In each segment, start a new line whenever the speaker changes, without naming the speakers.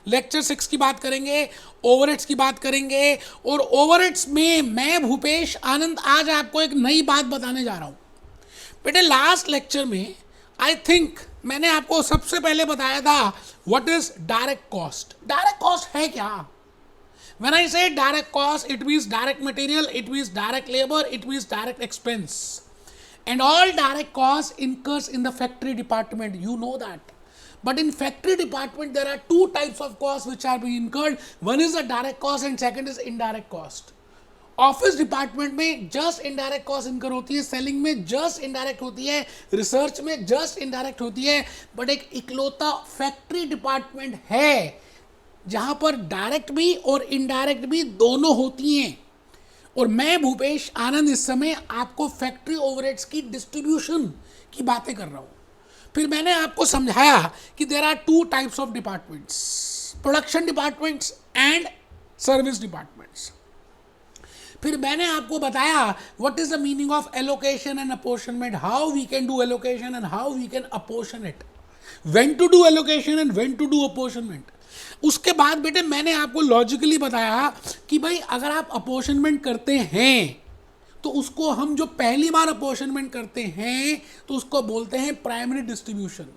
Lecture 6 की बात करेंगे, ओवरहेड्स की बात करेंगे, और ओवरहेड्स में मैं भूपेश आनंद आज आपको एक नई बात बताने जा रहा हूँ। बेटे लास्ट लेक्चर में आई थिंक मैंने आपको सबसे पहले बताया था what is direct cost. Direct cost है क्या? When I say direct cost, it means direct material, it means direct labor, it means direct expense. And all direct costs incurs in the factory department. You know that. But in factory department, there are two types of costs which are being incurred. One is the direct cost and second is indirect cost. Office department में just indirect cost incur होती है, selling में just indirect होती है, research में just indirect होती है, but एक इकलौता फैक्ट्री डिपार्टमेंट है जहां पर डायरेक्ट भी और इनडायरेक्ट भी दोनों होती हैं। और मैं भूपेश आनंद इस समय आपको फैक्ट्री ओवरहेड्स की डिस्ट्रीब्यूशन की बातें कर रहा हूं। फिर मैंने आपको समझाया कि there are two types of departments, production departments and service departments. फिर मैंने आपको बताया what is the meaning of allocation and apportionment, how we can do allocation and how we can apportion it, when to do allocation and when to do apportionment. उसके बाद बेटे मैंने आपको logically बताया कि भाई अगर आप अपोर्शनमेंट करते हैं तो उसको हम जो पहली बार अपोर्शनमेंट करते हैं तो उसको बोलते हैं प्राइमरी डिस्ट्रीब्यूशन।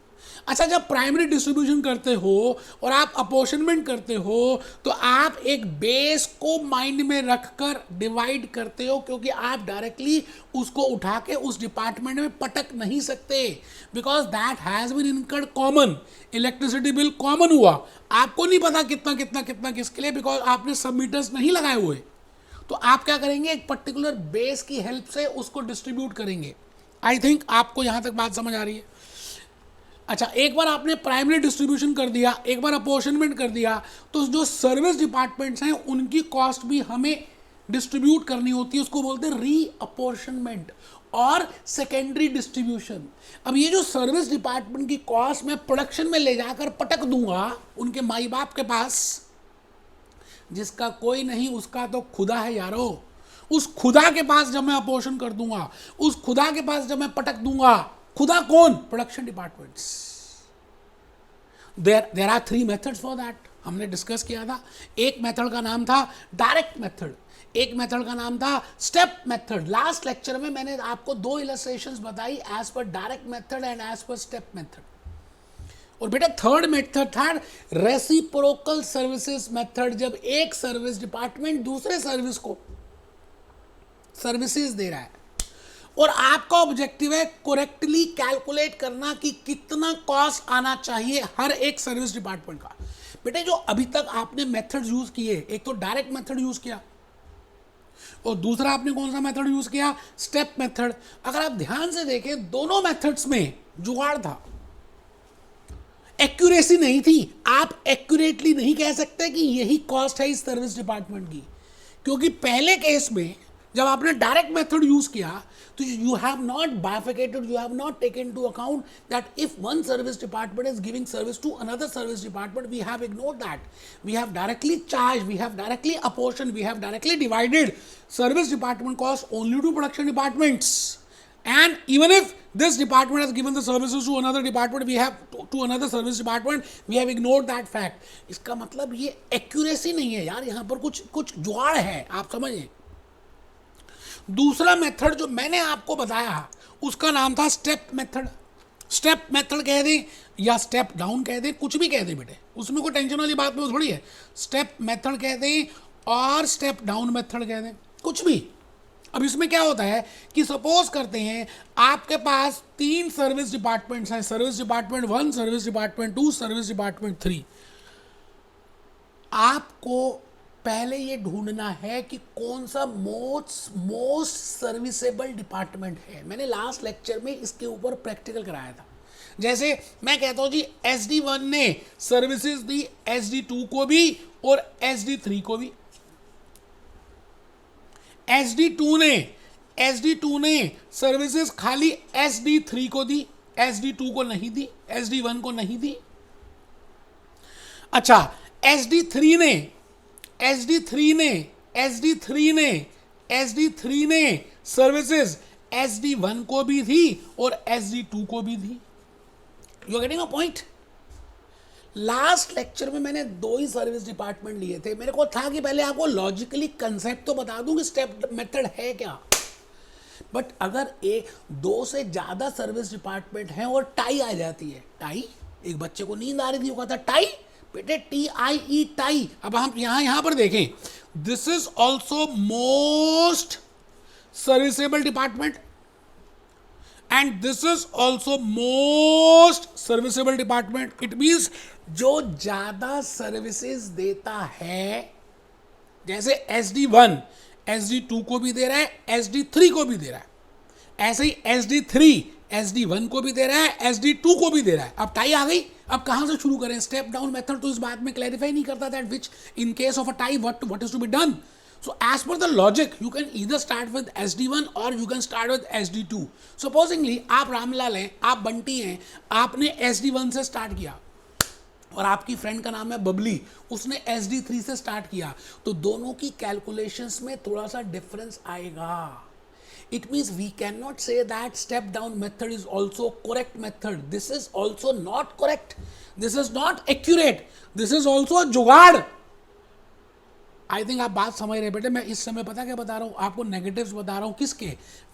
अच्छा, जब प्राइमरी डिस्ट्रीब्यूशन करते हो और आप अपोर्शनमेंट करते हो तो आप एक बेस को माइंड में रखकर डिवाइड करते हो, क्योंकि आप डायरेक्टली उसको उठा के उस डिपार्टमेंट में पटक नहीं सकते, because that has been incurred common. Electricity bill common हुआ, आपको नहीं पता कितना कितना कितना किसके लिए, बिकॉज आपने सबमीटर्स नहीं लगाए हुए। तो आप क्या करेंगे, एक पर्टिकुलर बेस की हेल्प से उसको डिस्ट्रीब्यूट करेंगे। आई थिंक आपको यहां तक बात समझ आ रही है। अच्छा, एक बार आपने प्राइमरी डिस्ट्रीब्यूशन कर दिया, एक बार अपोर्शनमेंट कर दिया, तो जो सर्विस डिपार्टमेंट्स हैं उनकी कॉस्ट भी हमें डिस्ट्रीब्यूट करनी होती है, उसको बोलते हैं री अपोर्शनमेंट और सेकेंडरी डिस्ट्रीब्यूशन। अब ये जो सर्विस डिपार्टमेंट की कॉस्ट मैं प्रोडक्शन में ले जाकर पटक दूंगा उनके माई बाप के पास, जिसका कोई नहीं उसका तो खुदा है यारो। उस खुदा के पास जब मैं अपोर्शन कर दूंगा, उस खुदा के पास जब मैं पटक दूंगा, खुदा कौन? Production departments. There are 3 methods for that, हमने डिस्कस किया था। एक मेथड का नाम था डायरेक्ट मेथड, एक मेथड का नाम था स्टेप मेथड। लास्ट लेक्चर में मैंने आपको 2 इलस्ट्रेशंस बताई, as per direct method and as per step method. और बेटा थर्ड मेथड था रेसिप्रोकल सर्विसेज मेथड, जब एक सर्विस डिपार्टमेंट दूसरे सर्विस को सर्विसेज दे रहा है और आपका ऑब्जेक्टिव है करेक्टली कैलकुलेट करना कि कितना कॉस्ट आना चाहिए हर एक सर्विस डिपार्टमेंट का। बेटे जो अभी तक आपने मेथड यूज किए, एक तो डायरेक्ट मेथड यूज किया और दूसरा आपने कौन सा मेथड यूज किया? Step method. अगर आप ध्यान से देखें दोनों मेथड्स में जुगाड़ था, एक्यूरेसी नहीं थी। आप एक्यूरेटली नहीं कह सकते कि यही कॉस्ट है इस सर्विस डिपार्टमेंट की, क्योंकि पहले केस में जब आपने डायरेक्ट मेथड यूज किया तो you have not bifurcated, you have not taken to account that if one service department is giving service to another service department, we have ignored that, we have directly charge, we have directly apportion, we have directly divided service department cost only to production departments. And even if this department has given the services to another department, we have to another service department, we have ignored that fact. इसका मतलब ये accuracy नहीं है यार, यहाँ पर कुछ जुगाड़ है, आप समझिए। दूसरा मेथड जो मैंने आपको बताया उसका नाम था स्टेप मेथड। स्टेप मेथड कह दें या स्टेप डाउन कह दें, कुछ भी कह दें बेटे, उसमें कोई टेंशन वाली बात नहीं थोड़ी है। स्टेप मेथड कह दें और स्टेप डाउन मेथड कह दें, कुछ भी। अब इसमें क्या होता है कि सपोज करते हैं आपके पास 3 सर्विस डिपार्टमेंट्स हैं, service department 1, service department 2, service department 3। आपको पहले ये ढूंढना है कि कौन सा मोस्ट सर्विसेबल डिपार्टमेंट है। मैंने लास्ट लेक्चर में इसके ऊपर प्रैक्टिकल कराया था। जैसे मैं कहता हूं जी SD1 ने सर्विसेज दी SD2 को भी और SD3 को भी। SD2 ने सर्विसेज खाली SD3 को दी, SD2 को नहीं दी, SD1 को नहीं दी। अच्छा, SD3 ने सर्विसेज SD1 को भी दी और SD2 को भी दी। You are getting a point? Last lecture में मैंने 2 ही सर्विस डिपार्टमेंट लिए थे। मेरे को था कि पहले आपको लॉजिकली कंसेप्ट तो बता दूं कि स्टेप मेथड है क्या, बट अगर 2 से ज़्यादा सर्विस डिपार्टमेंट हैं और टाई आ जाती है, टाई, एक बच्चे को नींद आ रही थी, वो कहता टाई, बेटे TIE टाई। अब हम यहां पर देखें, this is also most serviceable department and this is also most serviceable department. It means जो ज्यादा सर्विसेज देता है, जैसे SD1 SD2 को भी दे रहा है, SD3 को भी दे रहा है, ऐसे ही SD3 SD1 को भी दे रहा है, SD2 को भी दे रहा है। अब टाई आ गई, अब कहां से शुरू करें? स्टेप डाउन मेथड तो इस बात में क्लैरिफाई नहीं करता that which in case of a tie what is to be done. So as per the logic, you can either start with SD1 or you can start with SD2. Supposingly आप रामलाल हैं, आप बंटी हैं, आपने SD1 से start किया और आपकी friend का नाम है बबली, उसने SD3 से स्टार्ट किया, तो दोनों की कैलकुलेशंस में थोड़ा सा डिफरेंस आएगा। It means we cannot say that step down method is also correct method. This is also not correct. This is not accurate. This is also a जुगाड़। आई थिंक आप बात समझ रहे बेटे। मैं इस समय पता क्या बता रहा हूँ आपको, नेगेटिव्स बता रहा हूँ, किसके?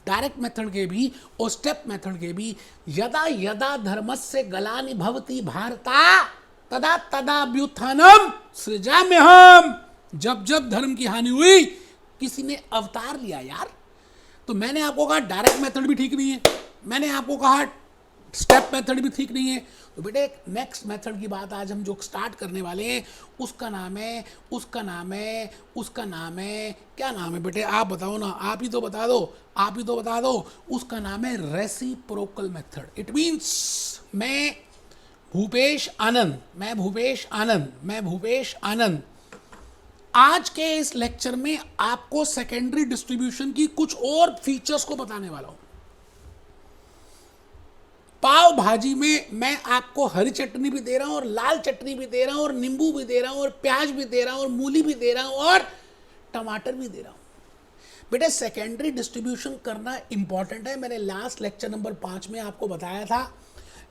डायरेक्ट मेथड के भी और स्टेप मेथड के भी। यदा यदा धर्मस्य ग्लानि भवति भारता तदा तदा व्युत्थानम सृजाम्यहम्। जब जब धर्म की हानि हुई किसी ने अवतार लिया यार। तो मैंने आपको कहा डायरेक्ट मेथड भी ठीक नहीं है, मैंने आपको कहा स्टेप मेथड भी ठीक नहीं है। तो बेटे नेक्स्ट मेथड की बात आज हम जो स्टार्ट करने वाले हैं उसका नाम है क्या नाम है बेटे? आप बताओ ना, आप ही तो बता दो। उसका नाम है रेसिप्रोकल मेथड। इट मीन्स मैं भूपेश आनंद आज के इस लेक्चर में आपको सेकेंडरी डिस्ट्रीब्यूशन की कुछ और फीचर्स को बताने वाला हूं। पाव भाजी में मैं आपको हरी चटनी भी दे रहा हूं और लाल चटनी भी दे रहा हूं और नींबू भी दे रहा हूं और प्याज भी दे रहा हूं और मूली भी दे रहा हूं और टमाटर भी दे रहा हूं। बेटे सेकेंडरी डिस्ट्रीब्यूशन करना इंपॉर्टेंट है, मैंने लास्ट लेक्चर नंबर 5 में आपको बताया था।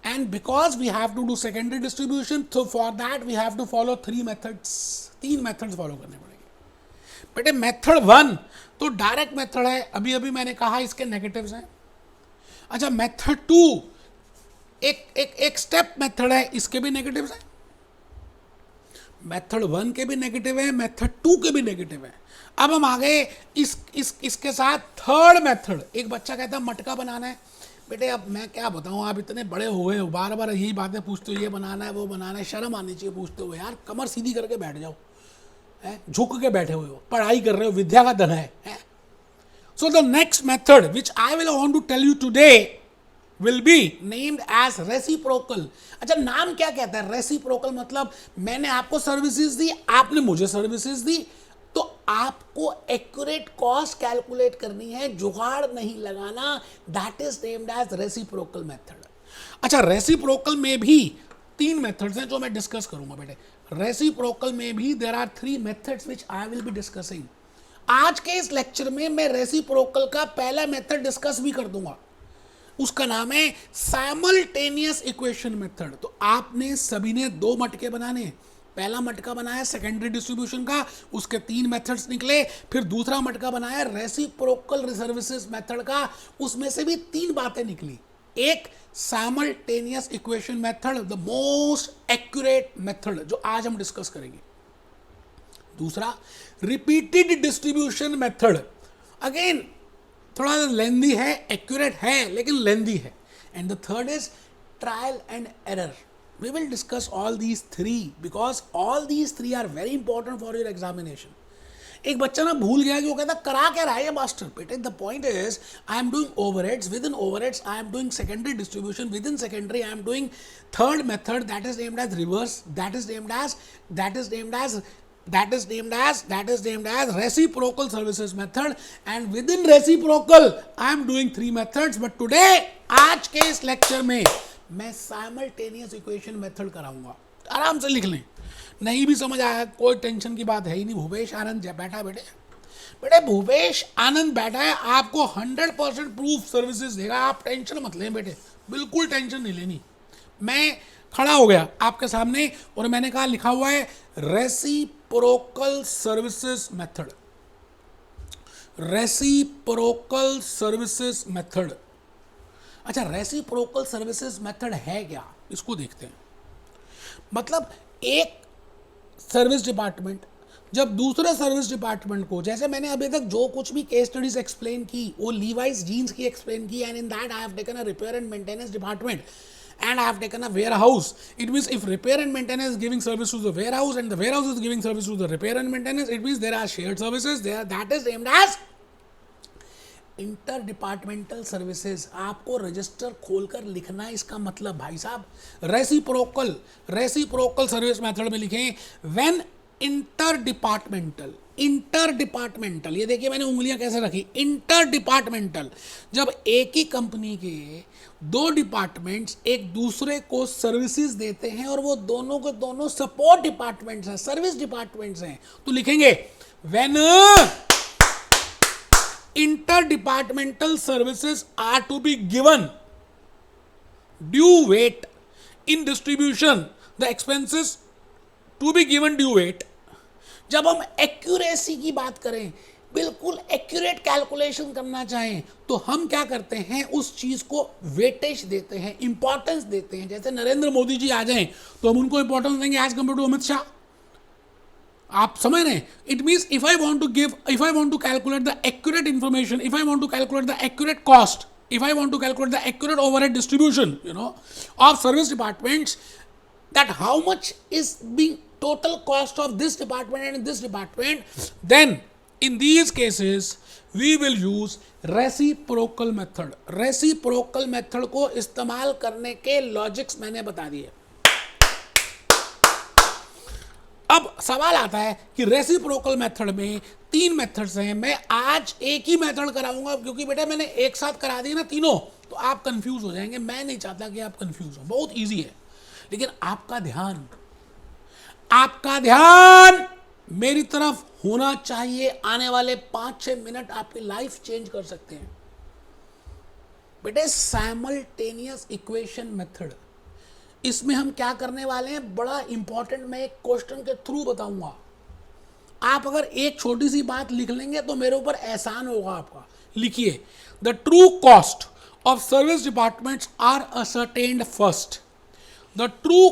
And because we have to do secondary distribution, तो for that we have to follow 3 methods follow करने पड़ेंगे। बेटे मेथड 1 तो डायरेक्ट मेथड है, अभी मैंने कहा इसके नेगेटिव्स हैं। अच्छा मेथड 2 एक स्टेप मेथड है, इसके भी नेगेटिव्स हैं। मेथड 1 के भी नेगेटिव है, मेथड 2 के भी नेगेटिव है। अब हम आ गए इसके साथ थर्ड मेथड। एक बच्चा कहता है मटका बनाना है। बेटे अब मैं क्या बताऊं, आप इतने बड़े हो गए हो, बार बार यही बातें पूछते हो, ये बनाना है वो बनाना है, शर्म आनी चाहिए पूछते हो यार। कमर सीधी करके बैठ जाओ, झुक के बैठे हुए हो, पढ़ाई कर रहे हो, विद्या का धन है। So the next method which I will want to tell you today will be named as reciprocal। अच्छा नाम क्या कहता है? रेसिप्रोकल मतलब मैंने आपको सर्विसेज दी, आपने मुझे सर्विसेज दी, तो आपको एक्यूरेट कॉस्ट कैलकुलेट करनी है, जुगाड़ नहीं लगाना। That is named as reciprocal method. अच्छा रेसिप्रोकल में भी 3 मेथड्स हैं जो मैं डिस्कस करूंगा बेटे। रेसिप्रोकल में भी there are 3 methods which I will be discussing. आज के इस लेक्चर में मैं रेसिप्रोकल का पहला मेथड डिस्कस भी कर दूंगा, उसका नाम है साइमल्टेनियस इक्वेशन मेथड। तो आपने सभी ने 2 मटके बनाने हैं। पहला मटका बनाया सेकेंडरी डिस्ट्रीब्यूशन का, उसके 3 मेथड्स निकले। फिर दूसरा मटका बनाया रेसिप्रोकल सर्विसेज मेथड का, उसमें से भी 3 बातें निकली। एक simultaneous equation method, the most accurate method जो आज हम डिस्कस करेंगे। दूसरा रिपीटेड डिस्ट्रीब्यूशन मेथड, अगेन थोड़ा लेंदी है, एक्यूरेट है लेकिन लेंदी है। And the third is trial and error. We will discuss all these 3 because all these 3 are very important for your examination. एक बच्चा ना भूल गया कि वो कहता करा क्या रहा है मास्टर। बेटे the point is I am doing overheads, within overheads I am doing secondary distribution, within secondary I am doing third method that is named as reverse, that is named as reciprocal services method, and within reciprocal I am doing 3 methods, but today आज के इस lecture में मैं simultaneous equation method कराऊंगा। आराम से लिख लें, नहीं भी समझ आया कोई टेंशन की बात है ही नहीं। भूपेश आनंद बैठा है बेटे भूपेश आनंद बैठा है, आपको 100% प्रूफ सर्विसेज देगा। आप टेंशन मत लें बेटे, बिल्कुल टेंशन नहीं लेनी। मैं खड़ा हो गया आपके सामने और मैंने कहा लिखा हुआ है reciprocal services method, reciprocal services method. अच्छा, रेसिप्रोकल सर्विसेज मेथड है क्या, इसको देखते हैं। मतलब एक सर्विस डिपार्टमेंट जब दूसरे सर्विस डिपार्टमेंट को, जैसे मैंने अभी तक जो कुछ भी केस स्टडीज एक्सप्लेन की वो लीवाइस जीन्स की एक्सप्लेन की, and in that I have taken a repair and maintenance department and I have taken a warehouse. It means if repair and maintenance is giving service to the warehouse and the warehouse is giving service to the repair and maintenance, it means there are shared services there, that is named as inter departmental services. आपको register खोलकर लिखना है इसका मतलब भाई साहब, reciprocal, reciprocal service method में लिखें when inter departmental, inter departmental, ये देखिए मैंने उंगलियां कैसे रखी, इंटर डिपार्टमेंटल, जब एक ही कंपनी के दो डिपार्टमेंट्स एक दूसरे को सर्विसेज देते हैं और वो दोनों के दोनों सपोर्ट डिपार्टमेंट्स हैं, सर्विस डिपार्टमेंट्स हैं, तो लिखेंगे when interdepartmental services are to be given due weight in distribution, the expenses to be given due weight। जब हम एक्यूरेसी की बात करें, बिल्कुल एक्यूरेट कैलकुलेशन करना चाहें, तो हम क्या करते हैं, उस चीज को वेटेज देते हैं, इंपॉर्टेंस देते हैं। जैसे नरेंद्र मोदी जी आ जाएं तो हम उनको इंपॉर्टेंस देंगे as compare to Amit Shah. आप समझ रहे हैं? It means if I want to calculate the accurate information, if I want to calculate the accurate cost, if I want to calculate the accurate overhead distribution, of service departments, that how much is being total cost of this department and this department, then in these cases we will use reciprocal method। reciprocal method को इस्तेमाल करने के logics मैंने बता दिए। अब सवाल आता है कि रेसिप्रोकल मेथड में तीन मेथड्स हैं। मैं आज एक ही मेथड कराऊंगा क्योंकि बेटा मैंने एक साथ करा दिए ना तीनों, तो आप कंफ्यूज हो जाएंगे। मैं नहीं चाहता कि आप कंफ्यूज हो, बहुत इजी है, लेकिन आपका ध्यान मेरी तरफ होना चाहिए। आने वाले 5-6 मिनट आपकी लाइफ चेंज कर सकते हैं। बेटे साइमल्टेनियस इक्वेशन मेथड, इसमें हम क्या करने वाले हैं, बड़ा इंपॉर्टेंट, मैं एक क्वेश्चन के थ्रू बताऊंगा। आप अगर एक छोटी सी बात लिख लेंगे तो मेरे ऊपर एहसान होगा आपका। लिखिए, the true cost of service departments are ascertained first. The true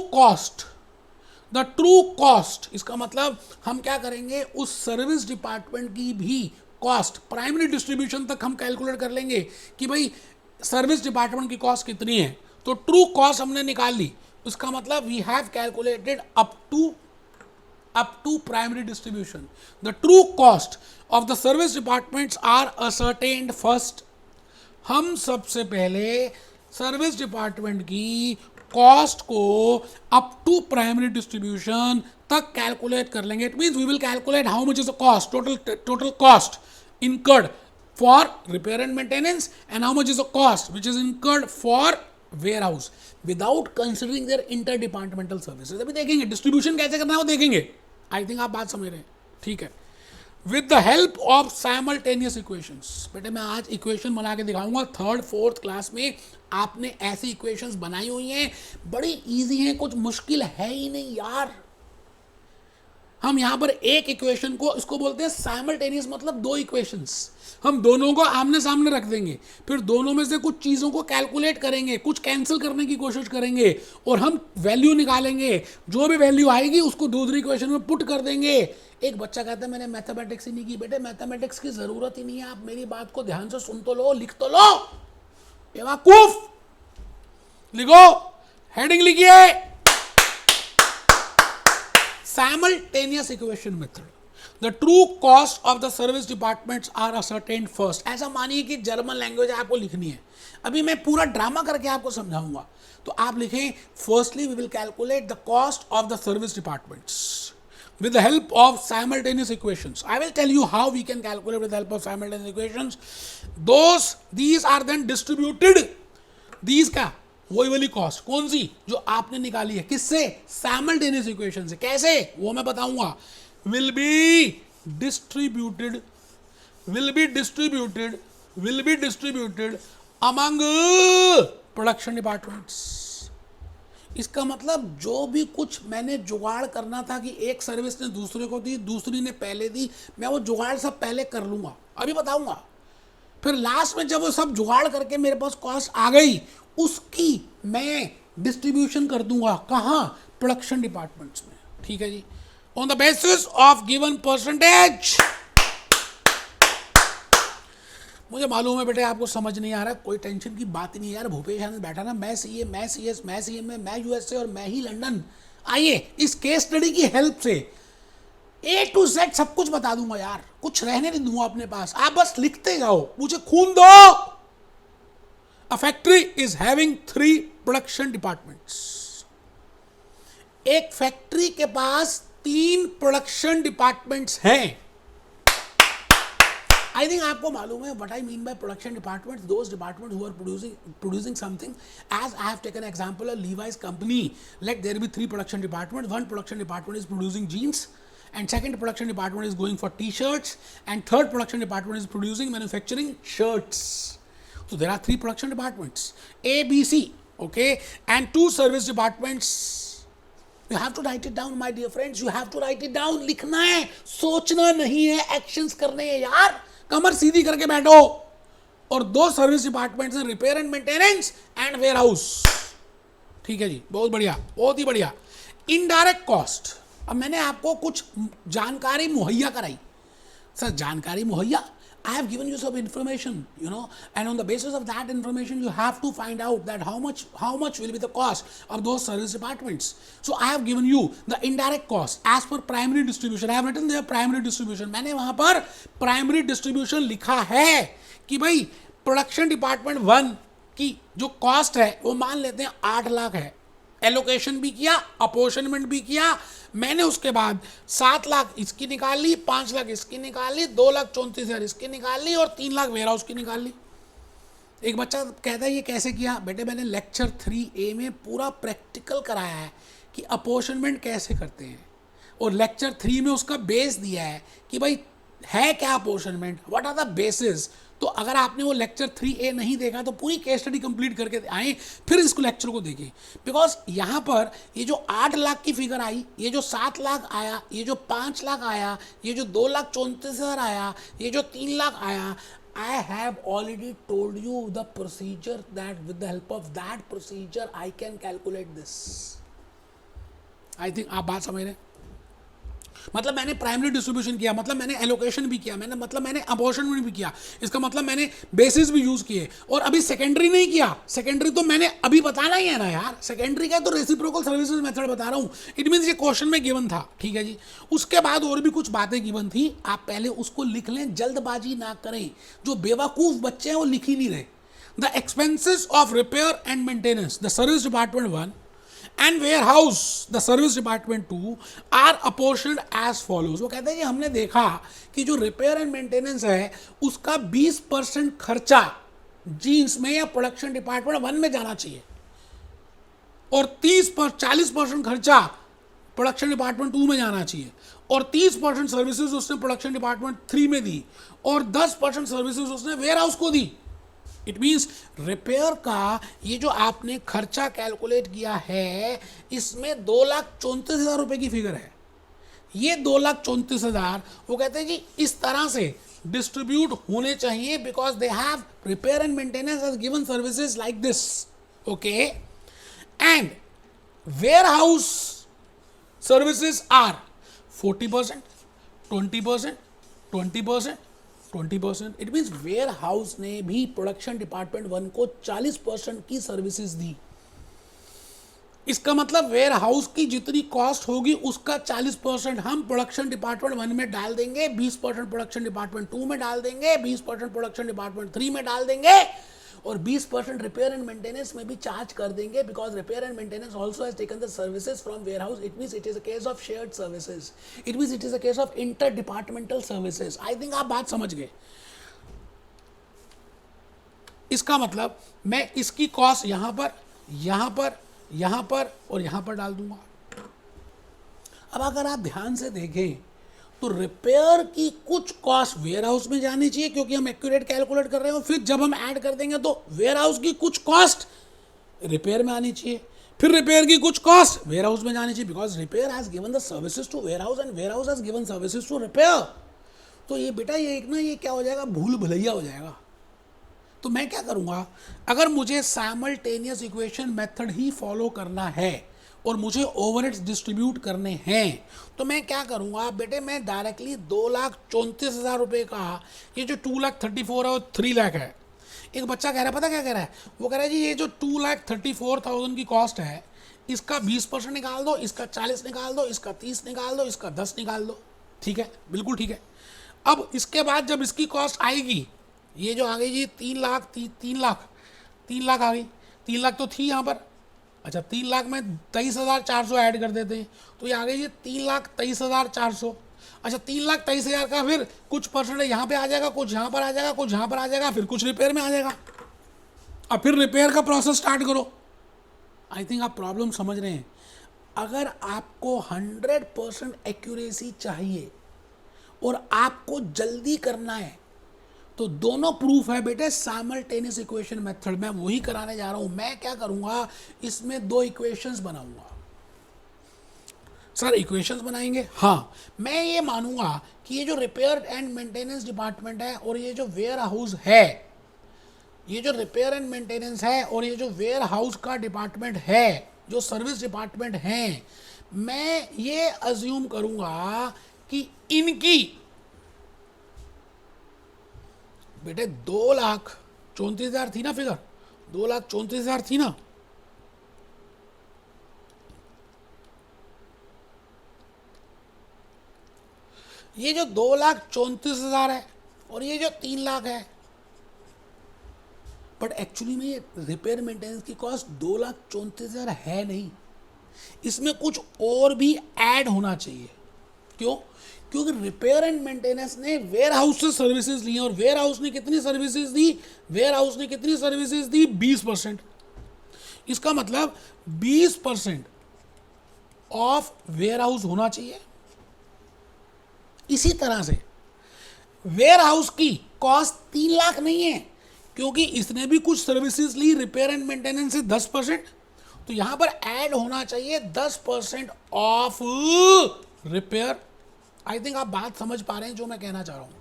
cost, इसका मतलब हम क्या करेंगे, उस सर्विस डिपार्टमेंट की भी कॉस्ट प्राइमरी डिस्ट्रीब्यूशन तक हम कैलकुलेट कर लेंगे कि भाई सर्विस डिपार्टमेंट की कॉस्ट कितनी है। तो ट्रू कॉस्ट हमने निकाल ली, उसका मतलब we have calculated up to primary distribution. The true cost of the service departments are ascertained first. हम सबसे पहले सर्विस डिपार्टमेंट की कॉस्ट को अप टू प्राइमरी डिस्ट्रीब्यूशन तक कैलकुलेट कर लेंगे। It means we will calculate how much is the cost, total cost incurred for repair and maintenance, and how much is the cost which is incurred for warehouse without considering their interdepartmental services। अभी देखेंगे distribution कैसे करना है, वो देखेंगे। आई think आप बात समझ रहे हैं, ठीक है। With the help of simultaneous equations, बेटे मैं आज इक्वेशन बना के दिखाऊंगा। 3rd 4th क्लास में आपने ऐसी इक्वेशंस बनाई हुई हैं, बड़ी इजी हैं, कुछ मुश्किल है ही नहीं यार। हम यहां पर एक इक्वेशन को, इसको बोलते हैं साइमल्टेनियस, मतलब दो इक्वेशंस, हम दोनों को आमने सामने रख देंगे, फिर दोनों में से कुछ चीज़ों को कैलकुलेट करेंगे, कुछ कैंसिल करने की कोशिश करेंगे और हम वैल्यू निकालेंगे। जो भी वैल्यू आएगी उसको दूसरी इक्वेशन में पुट कर देंगे। एक बच्चा कहता है मैंने मैथमेटिक्स ही नहीं की। बेटे मैथमेटिक्स की ज़रूरत ही नहीं है, आप मेरी बात को ध्यान से सुन तो लो, लिख तो लो। बेवकूफ, लिखो, हेडिंग लिखिए, simultaneous equation method। The true cost of the service departments are ascertained first। ऐसा मानिए कि जर्मन लैंग्वेज आपको लिखनी है, अभी मैं पूरा ड्रामा करके आपको समझाऊंगा। तो आप लिखें, firstly we will calculate the cost of the service departments with the help of simultaneous equations। I will tell you how we can calculate with the help of simultaneous equations। These are then distributed। These का वही वाली cost कौन सी जो आपने निकाली है, किससे, simultaneous equation से। कैसे, वो मैं बताऊंगा। Will be distributed among production departments. इसका मतलब जो भी कुछ मैंने जुगाड़ करना था कि एक सर्विस ने दूसरे को दी, दूसरी ने पहले दी, मैं वो जुगाड़ सब पहले कर लूँगा, अभी बताऊँगा। फिर लास्ट में जब वो सब जुगाड़ करके मेरे पास कॉस्ट आ गई, उसकी मैं डिस्ट्रीब्यूशन कर दूंगा कहाँ, प्रोडक्शन डिपार्टमेंट्स में। ठीक है जी, on the basis of given percentage. मुझे मालूम है बेटे आपको समझ नहीं आ रहा, कोई टेंशन की बात ही नहीं यार। भूपेश आनंद बैठा ना, मैं सीए, मैं सीएस, मैं सीएमए, मैं यूएसए और मैं ही लंदन। आइए इस केस स्टडी की हेल्प से ए टू जेड सब कुछ बता दूंगा यार, कुछ रहने नहीं दूंगा अपने पास, आप बस लिखते जाओ, मुझे खून दो। A factory is having 3 production departments. एक फैक्ट्री के पास 3 प्रोडक्शन डिपार्टमेंट्स हैं। आई थिंक आपको मालूम है what I mean by production departments, those departments who are producing something. As I have taken an example of Levi's company, let there be 3 production departments. One production department is producing jeans, and second production department is going for t-shirts, and third production department is manufacturing shirts. So there are 3 production departments, A, B, C, okay, and 2 service departments. You have to write it down, my dear friends. You have to write it down. लिखना है, सोचना नहीं है, actions करने हैं यार। कमर सीधी करके बैठो। और 2 सर्विस डिपार्टमेंट्स हैं, repair and maintenance and warehouse. ठीक है जी, बहुत बढ़िया, बहुत ही बढ़िया। इनडायरेक्ट कॉस्ट, अब मैंने आपको कुछ जानकारी मुहैया कराई। सर जानकारी मुहैया, I have given you some information, you know, and on the basis of that information, you have to find out that how much will be the cost of those service departments. So I have given you the indirect cost as per primary distribution. I have written there primary distribution. मैंने वहाँ पर primary distribution लिखा है कि भाई production department 1 की जो cost है वो मान लेते हैं 8 लाख है। एलोकेशन भी किया, अपोर्शनमेंट भी किया मैंने, उसके बाद 7 लाख इसकी निकाल ली, 5 लाख इसकी निकाल ली, 2,34,000 इसकी निकाल ली और 3 लाख वेयर हाउस की निकाल ली। एक बच्चा कहता है ये कैसे किया? बेटे मैंने लेक्चर 3A में पूरा प्रैक्टिकल कराया है कि अपोर्शनमेंट कैसे करते हैं, और लेक्चर 3 में उसका बेस दिया है कि भाई है क्या apportionment, what are the basis. तो अगर आपने वो लेक्चर 3A नहीं देखा तो पूरी केस स्टडी कंप्लीट करके आए, फिर इसको लेक्चर को देखें। बिकॉज यहाँ पर ये जो 8 लाख की फिगर आई, ये जो 7 लाख आया, ये जो 5 लाख आया, ये जो 2,34,000 आया, ये जो 3 लाख आया, I have already told you the procedure that with the help of that procedure I can calculate this. I think आप बात समझ रहे हैं? मतलब मैंने प्राइमरी डिस्ट्रीब्यूशन किया, मतलब मैंने एलोकेशन भी किया, मैंने अपोर्शनमेंट भी किया, इसका मतलब मैंने बेसिस भी यूज किए, और अभी सेकेंडरी नहीं किया। सेकेंडरी तो मैंने अभी बताना ही है ना यार, सेकेंडरी का तो रेसिप्रोकल सर्विसेज मेथड बता रहा हूँ। इट मीन्स ये क्वेश्चन में गिवन था, ठीक है जी। उसके बाद और भी कुछ बातें गिवन थी, आप पहले उसको लिख लें, जल्दबाजी ना करें। जो बेवकूफ़ बच्चे हैं वो लिख ही नहीं रहे। The expenses of repair and maintenance, the service department 1 and warehouse the service department 2 are apportioned as follows। वो कहते हैं कि हमने देखा कि जो रिपेयर एंड मेंटेनेंस है उसका 20% खर्चा जीन्स में या प्रोडक्शन डिपार्टमेंट 1 में जाना चाहिए, और 40% खर्चा प्रोडक्शन डिपार्टमेंट 2 में जाना चाहिए, और 30% सर्विसेज उसने प्रोडक्शन डिपार्टमेंट 3 में दी, और 10% सर्विसेज उसने वेयर हाउस को दी। इट मीन्स रिपेयर का ये जो आपने खर्चा कैलकुलेट किया है, इसमें 2,34,000 रुपये की फिगर है। ये 2,34,000 वो कहते हैं जी इस तरह से डिस्ट्रीब्यूट होने चाहिए, because they have repair and maintenance as given services like this, okay. And warehouse services are 40%, 20%, 20%, 20%। It means warehouse ने भी प्रोडक्शन डिपार्टमेंट 1 को 40% की सर्विसेज दी। इसका मतलब वेयर हाउस की जितनी कॉस्ट होगी उसका 40% हम प्रोडक्शन डिपार्टमेंट 1 में डाल देंगे, 20% प्रोडक्शन डिपार्टमेंट 2 में डाल देंगे, 20% प्रोडक्शन डिपार्टमेंट 3 में डाल देंगे, और 20% रिपेयर एंड मेंटेनेंस में भी चार्ज कर देंगे, because repair and maintenance also has taken the services from warehouse. It means it is a case of shared services, it means it is a case of inter departmental services. I think आप बात समझ गए। इसका मतलब मैं इसकी cost यहां पर, यहां पर, यहां पर और यहां पर डाल दूंगा। अब अगर आप ध्यान से देखें तो रिपेयर की कुछ कॉस्ट वेयर हाउस में जानी चाहिए, क्योंकि हम एक्यूरेट कैलकुलेट कर रहे हैं, और फिर जब हम ऐड कर देंगे तो वेयर हाउस की कुछ कॉस्ट रिपेयर में आनी चाहिए। फिर रिपेयर की कुछ कॉस्ट वेयर हाउस में जानी चाहिए, because repair has given the services to warehouse and warehouse has given services to repair. तो ये बेटा ये एक ना ये क्या हो जाएगा, भूल भुलैया हो जाएगा। तो मैं क्या करूँगा, अगर मुझे साइमल्टेनियस इक्वेशन मेथड ही फॉलो करना है और मुझे ओवरहेड्स डिस्ट्रीब्यूट करने हैं, तो मैं क्या करूँगा बेटे, मैं डायरेक्टली 2,34,000 रुपये का ये जो 2,34,000 है वो 3 लाख है। एक बच्चा कह रहा है, पता क्या कह रहा है, वो कह रहा है जी ये जो 2,34,000 की कॉस्ट है, इसका 20% निकाल दो, इसका 40 निकाल दो, इसका 30 निकाल दो, इसका 10 निकाल दो। ठीक है, बिल्कुल ठीक है। अब इसके बाद जब इसकी कॉस्ट आएगी, ये जो आ गई जी 3 लाख आ गई, 3 लाख तो थी यहाँ पर। अच्छा 3 लाख में 23,400 ऐड कर देते हैं, तो ये आ गई जी 3,23,400। अच्छा 3,23,000 का फिर कुछ परसेंट यहाँ पे आ जाएगा, कुछ यहाँ पर आ जाएगा, कुछ यहाँ पर आ जाएगा, फिर कुछ रिपेयर में आ जाएगा। अब फिर रिपेयर का प्रोसेस स्टार्ट करो। आई थिंक आप प्रॉब्लम समझ रहे हैं। अगर आपको 100% एक्यूरेसी चाहिए और आपको जल्दी करना है, तो दोनों प्रूफ है बेटे साइमल्टेनियस इक्वेशन मेथड। मैं वही कराने जा रहा हूं। मैं क्या करूंगा, इसमें 2 इक्वेशंस बनाऊंगा। सर इक्वेशंस बनाएंगे? हाँ, मैं ये मानूंगा कि ये जो रिपेयर एंड मेंटेनेंस डिपार्टमेंट है और ये जो वेयर हाउस है, ये जो रिपेयर एंड मेंटेनेंस है और ये जो वेयर हाउस का डिपार्टमेंट है, जो सर्विस डिपार्टमेंट है, मैं ये अज्यूम करूंगा कि इनकी बेटे 2,34,000 थी ना फिगर, 2,34,000 थी ना। ये जो 2,34,000 है और ये जो 3 लाख है, बट एक्चुअली में ये रिपेयर मेंटेनेंस की कॉस्ट 2,34,000 है नहीं, इसमें कुछ और भी ऐड होना चाहिए। क्यों? क्योंकि रिपेयर एंड मेंटेनेंस ने वेयर हाउस से सर्विसेज ली हैं और वेयर हाउस ने कितनी सर्विसेज दी? वेयर हाउस ने कितनी सर्विसेज दी? 20%। इसका मतलब 20% ऑफ वेयर हाउस होना चाहिए। इसी तरह से वेयर हाउस की कॉस्ट 3 लाख नहीं है, क्योंकि इसने भी कुछ सर्विसेज ली रिपेयर एंड मेंटेनेंस से 10%, तो यहां पर ऐड होना चाहिए 10% ऑफ रिपेयर। आई थिंक आप बात समझ पा रहे हैं जो मैं कहना चाह रहा हूं।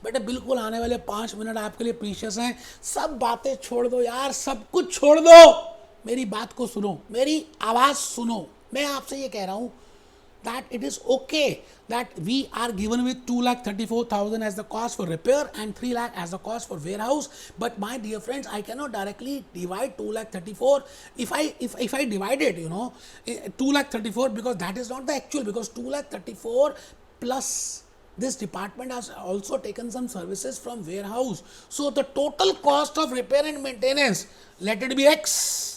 बेटे बिल्कुल आने वाले 5 मिनट आपके लिए प्रीशियस हैं। सब बातें छोड़ दो यार, सब कुछ छोड़ दो, मेरी बात को सुनो, मेरी आवाज सुनो। मैं आपसे ये कह रहा हूं that it is okay that we are given with 2,34,000 as the cost for repair and 3 lakh as the cost for warehouse. But my dear friends, I cannot directly divide 2,34,000. If I divide it, 2,34,000, because that is not the actual, because 2,34,000 plus this department has also taken some services from warehouse. So the total cost of repair and maintenance, let it be X.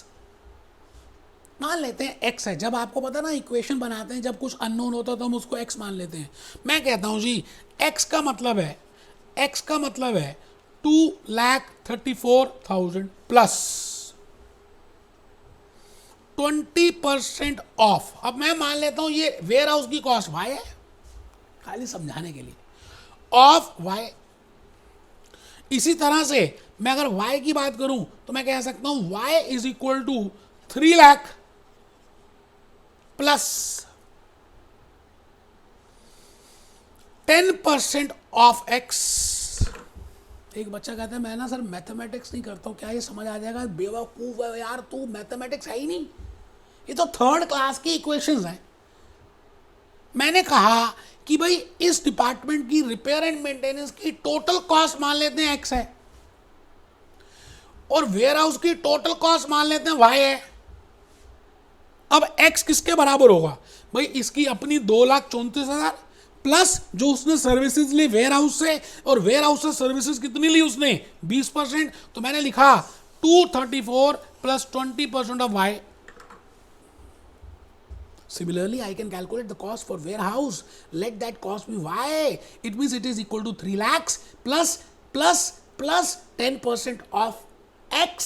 मान लेते हैं x है। जब आपको पता ना equation बनाते हैं, जब कुछ अननोन होता है तो हम उसको x मान लेते हैं। मैं कहता हूं जी x का मतलब है 2,34,000 प्लस 20% ऑफ। अब मैं मान लेता हूं ये वेयर हाउस की कॉस्ट y है, खाली समझाने के लिए, ऑफ y। इसी तरह से मैं अगर y की बात करूं तो मैं कह सकता हूं y is equal to 3 lakh plus 10% of x। एक बच्चा कहता है मैं ना सर मैथमेटिक्स नहीं करता हूं, क्या ये समझ आ जाएगा? बेवकूफ है यार तू, मैथमेटिक्स है ही नहीं, ये तो 3rd क्लास की इक्वेशंस हैं। मैंने कहा कि भाई इस डिपार्टमेंट की रिपेयर एंड मेंटेनेंस की टोटल कॉस्ट मान लेते हैं x है और वेयर हाउस की टोटल कॉस्ट मान लेते हैं y है। अब x किसके बराबर होगा भाई? इसकी अपनी 2,34,000 प्लस जो उसने सर्विसेज ली वेयर हाउस से, और वेयर हाउस से सर्विसेज कितनी ली उसने? 20%। तो मैंने लिखा 234 plus 20% of y। Similarly, I can calculate the cost for warehouse. Let that cost be y. It means it is equal to 3 lakhs plus 10% of x.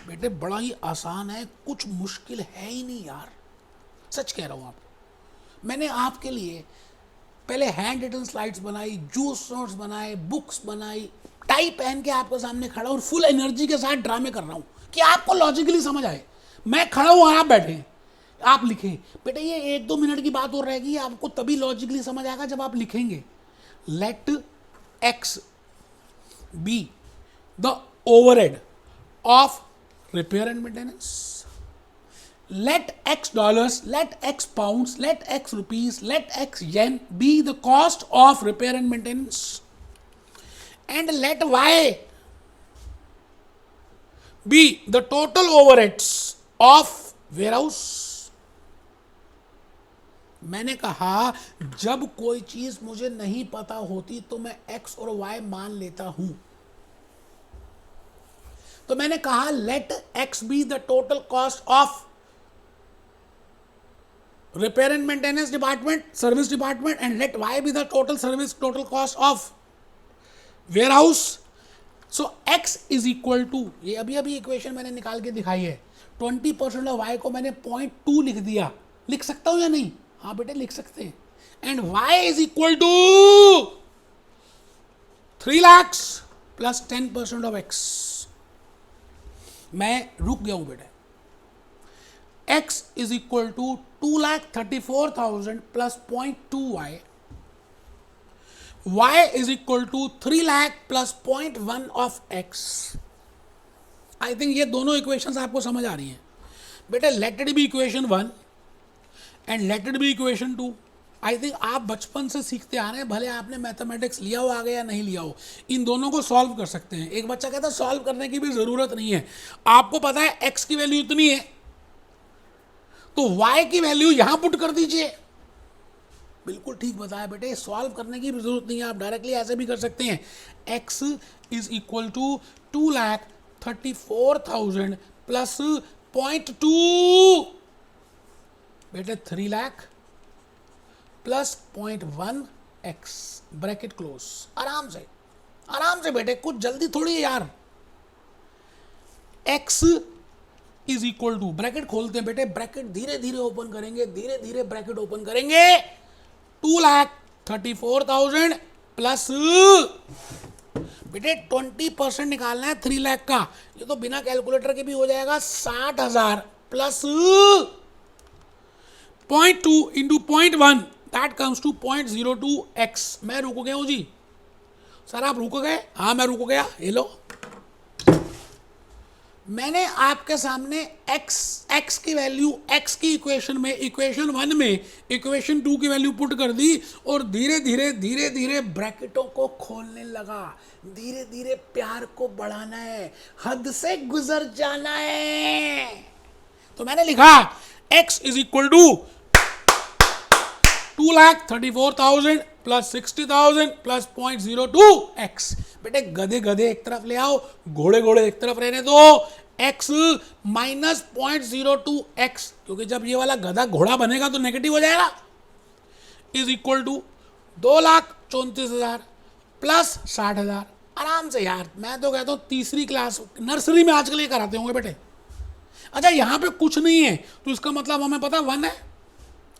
बेटे बड़ा ही आसान है, कुछ मुश्किल है ही नहीं यार, सच कह रहा हूं आपको। मैंने आपके लिए पहले हैंड रिटन स्लाइड्स बनाई, जूस नोट्स बनाए, बुक्स बनाई, टाई पहन के आपके सामने खड़ा और फुल एनर्जी के साथ ड्रामे कर रहा हूं कि आपको लॉजिकली समझ आए। मैं खड़ा हूं और आप बैठे हैं, आप लिखें। बेटे ये 1-2 मिनट की बात और रहेगी, आपको तभी लॉजिकली समझ आएगा जब आप लिखेंगे। Let x be the overhead of repair and maintenance, let x dollars, let x pounds, let x rupees, let x yen be the cost of repair and maintenance, and let y be the total overheads of warehouse. मैंने कहा जब कोई चीज मुझे नहीं पता होती तो मैं x और y मान लेता हूं। तो मैंने कहा let x be the total cost of repair and maintenance department, service department, and let y be the total cost of warehouse. So x is equal to, ये अभी इक्वेशन मैंने निकाल के दिखाई है, 20% ऑफ y को मैंने 0.2 लिख दिया। लिख सकता हूं या नहीं? हाँ बेटे लिख सकते हैं। And y is equal to 3 lakhs plus 10% of x। मैं रुक गया हूं बेटे। x is equal to 2,34,000 plus 0.2 y, y is equal to 3 lakh plus 0.1 of x। I think ये दोनों इक्वेशंस आपको समझ आ रही हैं बेटे। Let it be equation 1 and let it be equation 2। I think आप बचपन से सीखते आ रहे हैं, भले आपने मैथमेटिक्स लिया हो आगे या नहीं लिया हो, इन दोनों को सॉल्व कर सकते हैं। एक बच्चा कहता है सॉल्व करने की भी जरूरत नहीं है, आपको पता है x की वैल्यू इतनी है तो y की वैल्यू यहां पुट कर दीजिए। बिल्कुल ठीक बताया बेटे, सॉल्व करने की भी जरूरत नहीं है, आप डायरेक्टली ऐसे भी कर सकते हैं। x is equal to 2,34,000 plus 0.2 बेटे 3 lakh plus 0.1 x, bracket close. आराम से बेटे, कुछ जल्दी थोड़ी है यार। x is equal to, bracket खोलते हैं बेटे, ब्रैकेट धीरे धीरे ओपन करेंगे, धीरे धीरे ब्रैकेट ओपन करेंगे, 2,34,000 प्लस बेटे 20% निकालना है 3 लाख का, ये तो बिना कैलकुलेटर के भी हो जाएगा, 60,000 plus 0.2 into 0.1 that comes to 0.02x। मैं रुक गया हूं जी। सर आप रुक गए? हाँ मैं रुक गया। ये लो, मैंने आपके सामने x की वैल्यू x की इक्वेशन में, इक्वेशन 1 में इक्वेशन 2 की वैल्यू पुट कर दी और धीरे धीरे ब्रैकेटों को खोलने लगा। धीरे धीरे प्यार को बढ़ाना है, हद से गुजर जाना है। तो मैंने लिखा x is equal to 2,34,000 plus 60,000 plus 0.02x। बेटे गधे एक तरफ ले आओ, घोड़े एक तरफ रहने दो, x माइनस 0.02x, क्योंकि जब ये वाला गधा घोड़ा बनेगा तो नेगेटिव हो जाएगा, इज इक्वल टू 2,34,000 प्लस 60,000। आराम से यार, मैं तो कहता हूँ तीसरी क्लास नर्सरी में आजकल ये कराते होंगे बेटे। अच्छा यहाँ पे कुछ नहीं है तो इसका मतलब हमें पता 1 है।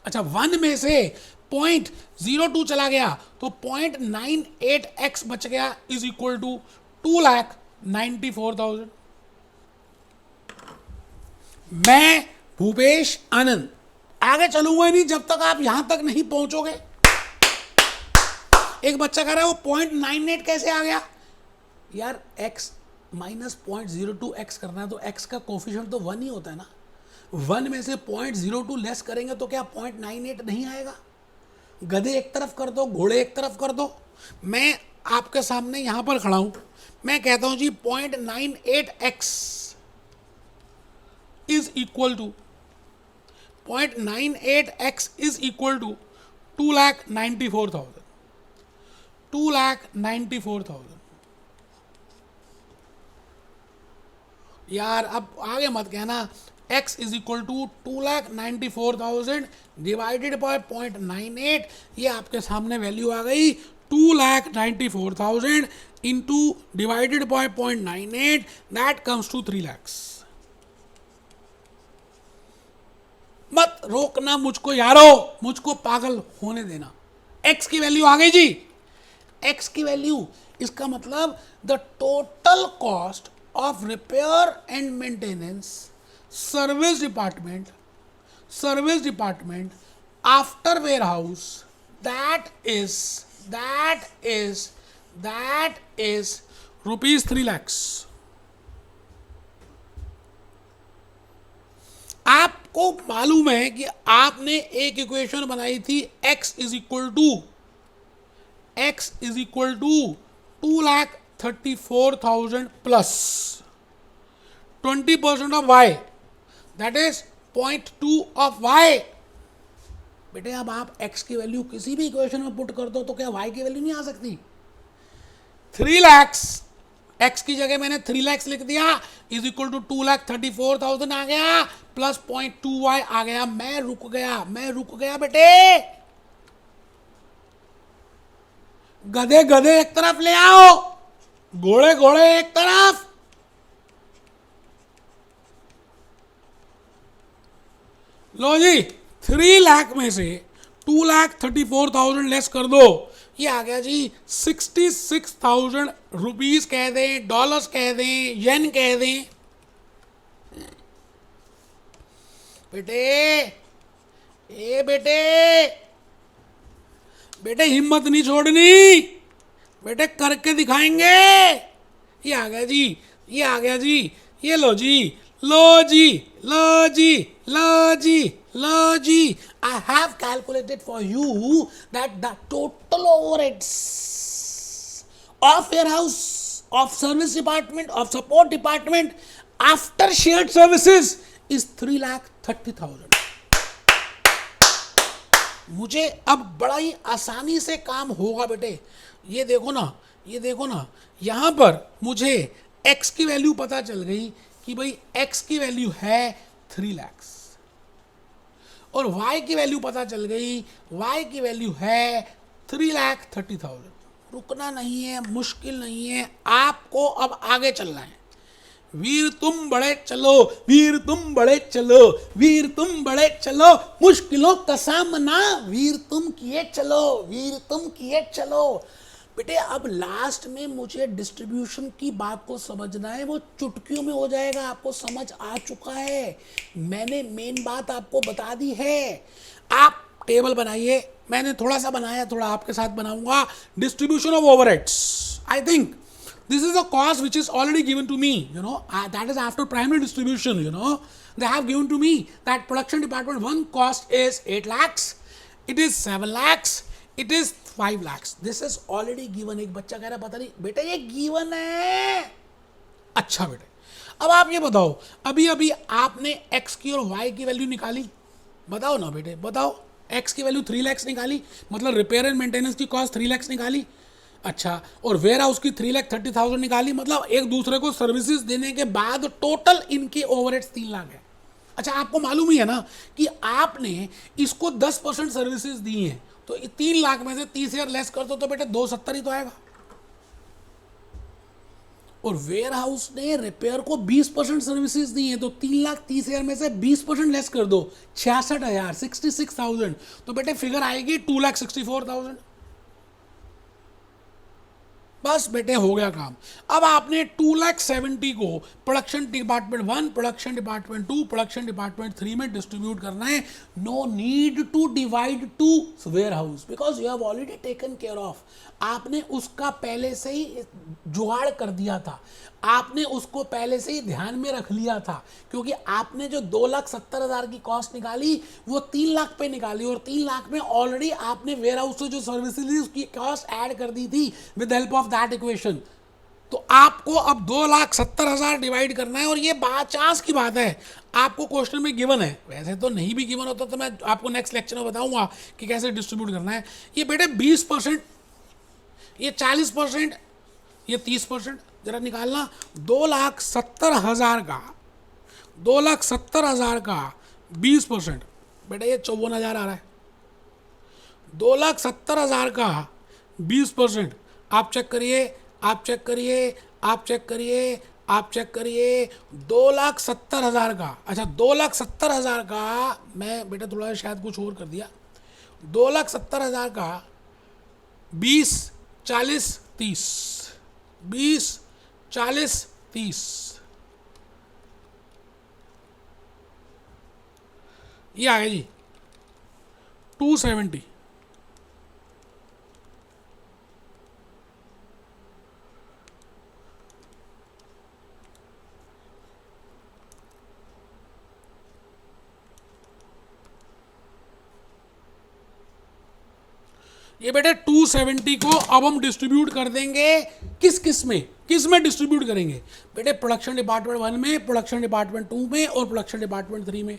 अच्छा 1 में से 0.02 चला गया तो 0.98x बच गया, इज इक्वल टू 2,94,000। मैं भूपेश आनंद आगे चलूंगा नहीं जब तक आप यहां तक नहीं पहुंचोगे। एक बच्चा कह रहा है वो 0.98 कैसे आ गया? यार x माइनस 0.02x करना है तो x का कोफिशिएंट तो 1 ही होता है ना। 1 में से 0.02 लेस करेंगे तो क्या 0.98 नहीं आएगा? गधे एक तरफ कर दो, घोड़े एक तरफ कर दो। मैं आपके सामने यहां पर खड़ा हूं, मैं कहता हूं जी 0.98x is equal to 0.98x is equal to 2,94,000। 2,94,000। यार अब आगे मत कहना x is equal to 2,94,000 divided by 0.98। ये आपके सामने वैल्यू आ गई 2,94,000 into divided by 0.98 that comes to 3 lakhs। मत रोकना मुझको यारो, मुझको पागल होने देना। एक्स की वैल्यू आ गई जी, एक्स की वैल्यू, इसका मतलब the total cost of repair and maintenance service department after warehouse, that is rupees 3 lakhs। आपको मालूम है कि आपने एक इक्वेशन बनाई थी x is equal to 2,34,000 plus 20% of y, that is 0.2 of y। बेटे अब आप x की वैल्यू किसी भी इक्वेशन में पुट कर दो तो क्या y की वैल्यू नहीं आ सकती? 3 lakhs, x की जगह मैंने 3 lakhs लिख दिया, इज इक्वल टू 2,34,000 आ गया, प्लस 0.2y आ गया। मैं रुक गया बेटे। गधे एक तरफ ले आओ, घोड़े एक तरफ। लो जी, 3 लाख में से 2,34,000 लेस कर दो, ये आ गया जी 66,000 रुपीज कह दें, डॉलर्स कह दें, येन कह दें। बेटे हिम्मत नहीं छोड़नी, बेटे करके दिखाएंगे। ये आ गया जी, ये लो जी। I have calculated for you that the total overheads of warehouse, of service department, of support department after shared services is 3,30,000। मुझे अब बड़ा ही आसानी से काम होगा बेटे। ये देखो ना, यहां पर मुझे x की वैल्यू पता चल गई कि भाई x की वैल्यू है 3 lakhs, और y की वैल्यू पता चल गई, y की वैल्यू है 3,30,000। रुकना नहीं है, मुश्किल नहीं है, आपको अब आगे चलना है। वीर तुम बढ़े चलो, मुश्किलों का सामना वीर तुम किए चलो। बेटे अब लास्ट में मुझे डिस्ट्रीब्यूशन की बात को समझना है, वो चुटकियों में हो जाएगा, आपको समझ आ चुका है। मैंने मेन बात आपको बता दी है। आप टेबल बनाइए, मैंने थोड़ा सा बनाया, थोड़ा आपके साथ बनाऊंगा। Distribution of overheads, I think this is a cost which is already given to me, that is after primary distribution, they have given to me that production department one cost is 8 lakhs, it is 7 lakhs, it is 5 lakhs, this is already given। एक बच्चा कह रहा पता नहीं बेटा ये given है। अच्छा बेटे अब आप ये बताओ, अभी आपने x की और y की वैल्यू निकाली, बताओ ना बेटे, बताओ। x की वैल्यू 3 lakhs निकाली, मतलब रिपेयर एंड मेंटेनेंस की कॉस्ट 3 lakhs निकाली। अच्छा, और वेयर हाउस की 3,30,000 निकाली, मतलब एक दूसरे को सर्विसेज देने के बाद टोटल इनके ओवरहेड्स 3 लाख है। अच्छा, आपको मालूम ही है ना कि आपने इसको 10% सर्विसेज दी हैं, तो 3 लाख में से 30,000 लेस कर दो तो बेटे 270 ही तो आएगा। और वेयर हाउस ने रिपेयर को 20% सर्विसेज दी हैं, तो 3,30,000 में से 20% लेस कर दो, 66,000, 66,000, तो बेटे फिगर आएगी 2,64,000। बस बेटे हो गया काम। अब आपने 2,70,000 को production department 1, production department 2, production department 3 में डिस्ट्रीब्यूट करना है। No need to divide to warehouse because you have already taken care of. आपने उसका पहले से ही जुगाड़ कर दिया था, आपने उसको पहले से ही ध्यान में रख लिया था, क्योंकि आपने जो 2,70,000 की कॉस्ट निकाली वो 3 लाख पे निकाली, और 3 लाख में ऑलरेडी आपने वेयर हाउस से जो सर्विसेज थी उसकी कॉस्ट ऐड कर दी थी with help of that equation. तो आपको अब 2,70,000 डिवाइड करना है, और ये बाय चांस की बात है, आपको क्वेश्चन में गिवन है, वैसे तो नहीं भी गिवन होता तो मैं आपको नेक्स्ट लेक्चर में बताऊंगा कि कैसे डिस्ट्रीब्यूट करना है। ये बेटे 20%, ये 40%, ये 30%, जरा निकालना। 2,70,000 का 20%, बेटा ये 54,000 आ रहा है। 2,70,000 का 20%, आप चेक करिए, आप चेक करिए, आप चेक करिए, आप चेक करिए। 2,70,000 का, अच्छा 2,70,000 का, मैं बेटा थोड़ा शायद कुछ और कर दिया। 2,70,000 का 20, 40, 30, 20, 40, 30, ये आ गया जी 270। ये बेटे 270 को अब हम डिस्ट्रीब्यूट कर देंगे किस में डिस्ट्रीब्यूट करेंगे बेटे? प्रोडक्शन डिपार्टमेंट 1 में, प्रोडक्शन डिपार्टमेंट 2 में और प्रोडक्शन डिपार्टमेंट 3 में।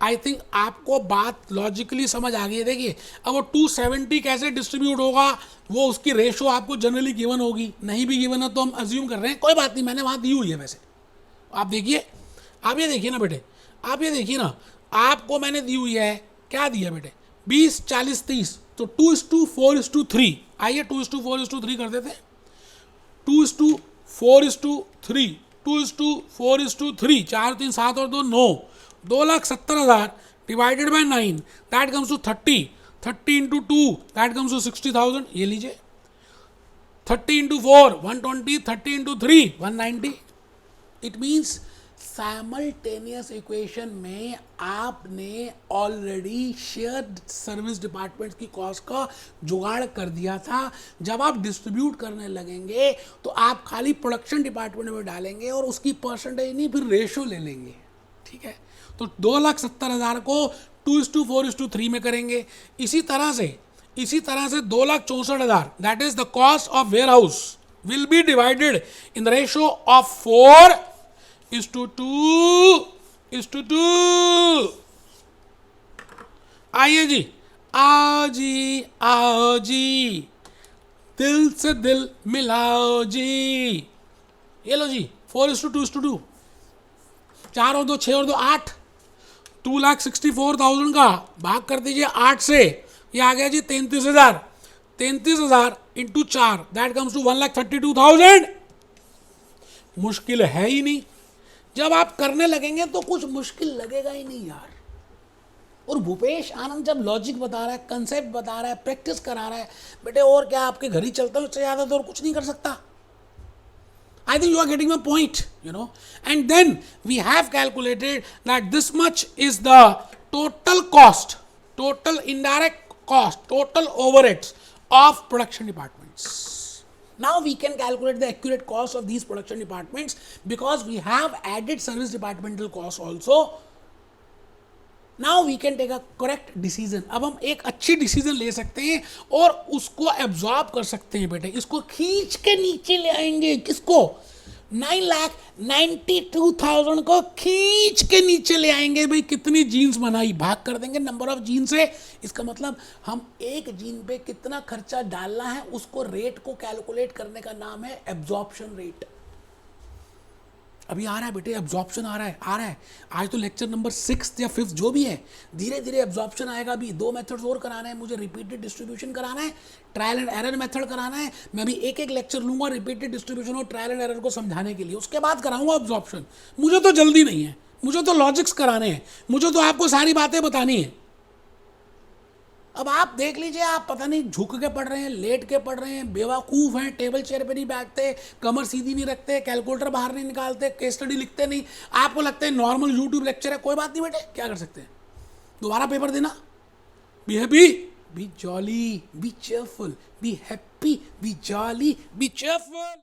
आई थिंक आपको बात लॉजिकली समझ आ गई है। देखिए अब वो 270 कैसे डिस्ट्रीब्यूट होगा, वो उसकी रेशो आपको जनरली गिवन होगी, नहीं भी गिवन है तो हम अज्यूम कर रहे हैं, कोई बात नहीं, मैंने वहाँ दी हुई है। वैसे आप देखिए, आप ये देखिए ना बेटे, आप ये देखिए ना, आपको मैंने दी हुई है, क्या दिया बेटे? 20, 40, 30, तो 2:4:3। आइए 2:4:3 कर देते हैं। 2:4:3, 2:4:3, 4, 3, 7 और 2, 9, 2,70,000 divided by 9, that comes to 30, 30 into 2 that comes to 60,000। ये लीजिए 30 into 4 120, 30 into 3 190। It means simultaneous equation में आपने ऑलरेडी शेयर सर्विस डिपार्टमेंट की कॉस्ट का जुगाड़ कर दिया था। जब आप डिस्ट्रीब्यूट करने लगेंगे तो आप खाली प्रोडक्शन डिपार्टमेंट में डालेंगे और उसकी परसेंटेज नहीं, फिर रेशो ले लेंगे। ठीक है, तो 2,70,000 को 2:4:3 में करेंगे। इसी तरह से 2,64,000 that is the cost of warehouse will be divided in the ratio of 4:2:2। आइए जी, आओ जी, आओ जी, दिल से दिल मिलाओ जी। ये लो जी 4:2:2, 4 और 2 6 और 2 8, 2,64,000 का भाग कर दीजिए 8 से, ये आ गया जी 33,000। 33,000 इंटू 4 दैट कम्स टू 1,32,000। मुश्किल है ही नहीं। जब आप करने लगेंगे तो कुछ मुश्किल लगेगा ही नहीं यार। और भूपेश आनंद जब लॉजिक बता रहा है, कंसेप्ट बता रहा है, प्रैक्टिस करा रहा है, बेटे और क्या आपके घर ही चलता है, उससे ज़्यादा तो और कुछ नहीं कर सकता। I think you are getting my point, you know. And then we have calculated that this much is the total cost, total indirect cost, total overheads of production departments. Now we can calculate the accurate cost of these production departments because we have added service departmental costs also. Now we can take a correct decision. अब हम एक अच्छी decision ले सकते हैं और उसको absorb कर सकते हैं बेटे। इसको खींच के नीचे ले आएंगे, किसको? 9,92,000 को खींच के नीचे ले आएंगे। भाई कितनी जीन्स बनाई, भाग कर देंगे नंबर ऑफ जीन से। इसका मतलब हम एक जीन पे कितना खर्चा डालना है उसको रेट को कैलकुलेट करने का नाम है एब्जॉर्प्शन रेट। अभी आ रहा है बेटे, एब्जॉर्प्शन आ रहा है। आज तो लेक्चर नंबर 6 या 5 जो भी है, धीरे धीरे एब्जॉर्प्शन आएगा। अभी 2 मेथड्स और कराना है मुझे, रिपीटेड डिस्ट्रीब्यूशन कराना है, ट्रायल एंड एरर मेथड कराना है। मैं अभी एक एक लेक्चर लूंगा रिपीटेड डिस्ट्रीब्यूशन और ट्रायल एंड एरर को समझाने के लिए, उसके बाद कराऊंगा एब्जॉर्प्शन। मुझे तो जल्दी नहीं है, मुझे तो लॉजिक्स कराने हैं, मुझे तो आपको सारी बातें बतानी है। अब आप देख लीजिए, आप पता नहीं झुक के पढ़ रहे हैं, लेट के पढ़ रहे हैं, बेवकूफ़ हैं, टेबल चेयर पे नहीं बैठते, कमर सीधी नहीं रखते, कैलकुलेटर बाहर नहीं निकालते, केस स्टडी लिखते नहीं। आपको लगता है नॉर्मल यूट्यूब लेक्चर है, कोई बात नहीं बेटे, क्या कर सकते हैं, दोबारा पेपर देना। Be happy, B jolly, B cheerful, be happy, B jolly, B cheerful.